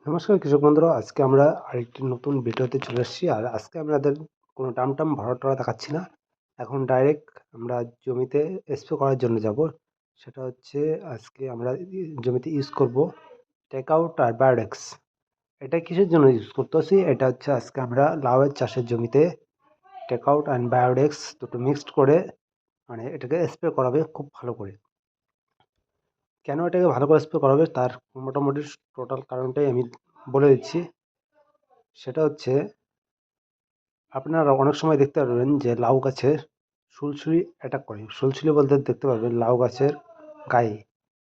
নমস্কার কৃষক বন্ধুরা, আজকে আমরা আরেকটি নতুন ভিডিওতে চলে এসেছি। আর আজকে আমাদের কোনো টাম ভরা দেখাচ্ছি না। এখন ডাইরেক্ট আমরা জমিতে স্প্রে করার জন্য যাব। সেটা হচ্ছে আজকে আমরা জমিতে ইউজ করব টেকআউট আর বায়োডেক্স। এটা কিসের জন্য ইউজ করতেছি? এটা হচ্ছে আজকে আমরা লাউয়ের চাষের জমিতে টেকআউট অ্যান্ড বায়োডেক্স দুটো মিক্সড করে মানে এটাকে স্প্রে করাবে খুব ভালো করে। কেন এটাকে ভালো করে স্প্রে করাবে তার মোটামুটি টোটাল কারণটাই আমি বলে দিচ্ছি। সেটা হচ্ছে আপনারা অনেক সময় দেখতে পারবেন যে লাউ গাছের সুলসুলি অ্যাটাক করে। সুলসুলি বলতে দেখতে পারবেন লাউ গাছের গায়ে।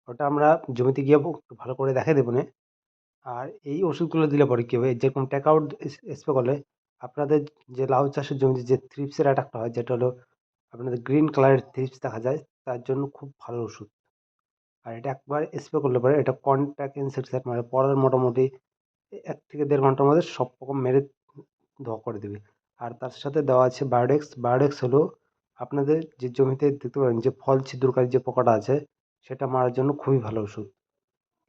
ওটা আমরা জমিতে গিয়ে একটু ভালো করে দেখাই দেবো নে। আর এই ওষুধগুলো দিলে পরে কী হবে, যেরকম টেকআউট স্প্রে করলে আপনাদের যে লাউ চাষের জমিতে যে থ্রিপসের অ্যাটাকটা হয়, যেটা হলো আপনাদের গ্রিন কালারের থ্রিপস দেখা যায়, তার জন্য খুব ভালো ওষুধ। আর এটা একবার স্প্রে করলে পরে এটা কন্ট্যাক্ট ইনসেক্টিসাইড মানে পরের মোটামুটি ১ থেকে ১.৫ ঘন্টার মধ্যে সব রকম মেরে ধোয়া করে দেবে। আর তার সাথে দেওয়া আছে বায়োডেক্স। বায়োডেক্স হলো আপনাদের যে জমিতে দেখতে পারেন যে ফল ছিদ্রকারী যে পোকাটা আছে, সেটা মারার জন্য খুবই ভালো ওষুধ।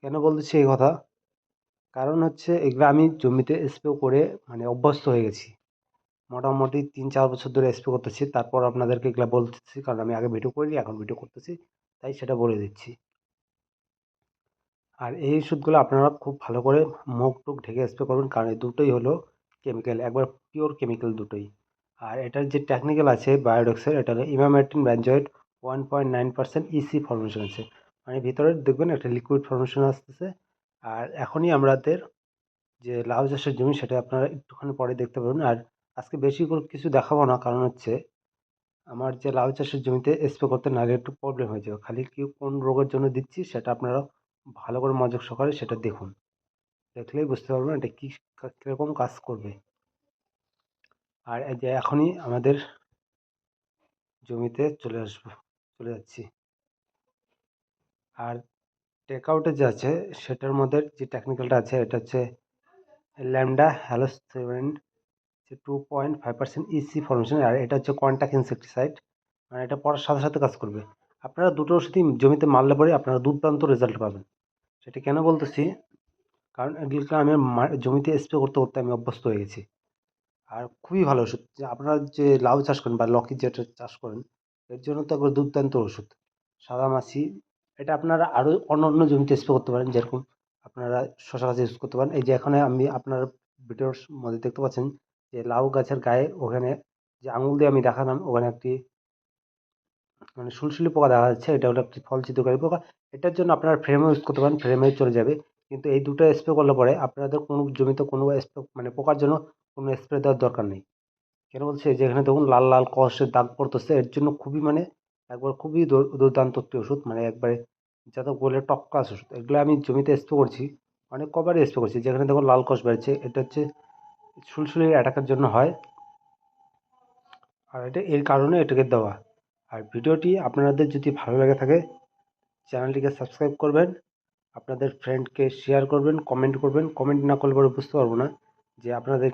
কেন বলতেছি এই কথা? কারণ হচ্ছে এগুলো আমি জমিতে স্প্রে করে মানে অভ্যস্ত হয়ে গেছি। মোটামুটি ৩-৪ বছর ধরে স্প্রে করতেছি। তারপর আপনাদেরকে এগুলা বলতেছি কারণ আমি আগে ভিডিও করিনি, এখন ভিডিও করতেছি। তাই সেটা বলে দিচ্ছি। আর এই ওষুধগুলো আপনারা খুব ভালো করে মুখ-টুখ ঢেকে স্প্রে করবেন, কারণ এই দুটোই হলো কেমিক্যাল, একবার পিওর কেমিক্যাল দুটোই। আর এটার যে টেকনিক্যাল আছে বায়োডেক্সের, এটা হলো ইমামেটিন বেনজয়েড 1.9% ইসি ফর্মেশন আছে। মানে ভিতরে দেখবেন একটা লিকুইড ফর্মেশন আসতেছে। আর এখনই আমাদের যে লাউ চাষের জমি সেটা আপনারা একটুখানি পরে দেখতে পাবেন। আর আজকে বেশি করে কিছু দেখাবো না, কারণ হচ্ছে আমার যে লাউ চাষের জমিতে স্প্রে করতে নাহলে একটু প্রবলেম হয়ে যাবে। খালি কি কোন রোগের জন্য দিচ্ছি সেটা আপনারা ভালো করে মনোযোগ সহকারে সেটা দেখুন। দেখলেই বুঝতে পারবেন এটা কীরকম কাজ করবে। আর এই যে এখনই আমাদের জমিতে চলে যাচ্ছি। আর টেকআউটে যে আছে সেটার মধ্যে যে টেকনিক্যালটা আছে এটা হচ্ছে ল্যামডা হ্যালোসেভেন, যে 2.5% ইসি ফর্মেশন। আর এটা হচ্ছে কন্ট্যাক্ট ইনসেক্টিসাইড, মানে এটা পড়ার সাথে সাথে কাজ করবে। আপনারা দুটো ওষুধই জমিতে মারলে পরে আপনারা দুর্দান্ত রেজাল্ট পাবেন। সেটা কেন বলতেছি, কারণ এগুলোকে আমি জমিতে স্প্রে করতে করতে আমি অভ্যস্ত হয়ে গেছি। আর খুবই ভালো ওষুধ। যে আপনারা যে লাউ চাষ করেন বা লকি যেটা চাষ করেন, এর জন্য তো একবার দুর্দান্ত ওষুধ। সাদামাছি এটা আপনারা আরও অন্য জমিতে স্প্রে করতে পারেন, যেরকম আপনারা শশা গাছে ইউজ করতে পারেন। এই যে এখানে আমি আপনার ভিডিওর মধ্যে দেখতে পাচ্ছেন যে লাউ গাছের গায়ে ওখানে যে আঙুল দিয়ে আমি দেখালাম, ওখানে একটি মানে সুলসুলি পোকা দেখা যাচ্ছে। এটা হলো একটি ফল ছিদ্রকারী পোকা। এটার জন্য আপনারা ফ্রেমও ইউজ করতে পারেন, ফ্রেমে চলে যাবে। কিন্তু এই দুটো স্প্রে করলে পরে আপনাদের কোনো জমিতে কোনো স্প্রে মানে পোকার জন্য কোনো স্প্রে দেওয়ার দরকার নেই। কেন বলছি, এই যে এখানে দেখুন লাল লাল কষের দাগ পড়তেছে, এর জন্য খুবই মানে একবার খুবই দুর্দান্ত একটি ওষুধ, মানে একবারে যাতে বলে টপ ক্লাস ওষুধ। এগুলো আমি জমিতে স্প্রে করছি, অনেক কবারই স্প্রে করছি। যেখানে দেখুন লাল কষ বেড়েছে, এটা হচ্ছে সুলসুলির অ্যাটাকের জন্য হয়। আর এটা এর কারণে এটাকে দেওয়া। আর ভিডিওটি আপনাদের যদি ভালো লেগে থাকে চ্যানেলটিকে সাবস্ক্রাইব করবেন, আপনাদের ফ্রেন্ডকে শেয়ার করবেন, কমেন্ট করবেন। কমেন্ট না করলে পরে বুঝতে পারবো না যে আপনাদের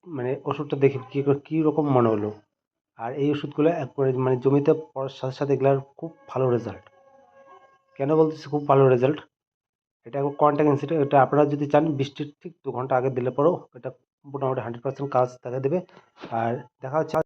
মানে ওষুধটা দেখে কী রকম মনে হলো। আর এই ওষুধগুলো একবারে মানে জমিতে পড়ার সাথে সাথে এগুলার খুব ভালো রেজাল্ট। কেন বলতেছি খুব ভালো রেজাল্ট? এটা কন্ট্যাক্ট ইনসেক্ট, এটা আপনারা যদি চান বৃষ্টির ঠিক 2 ঘন্টা আগে দিলে পরেও এটা মোটামুটি 100% কাজ দেখা দেবে। আর দেখা হচ্ছে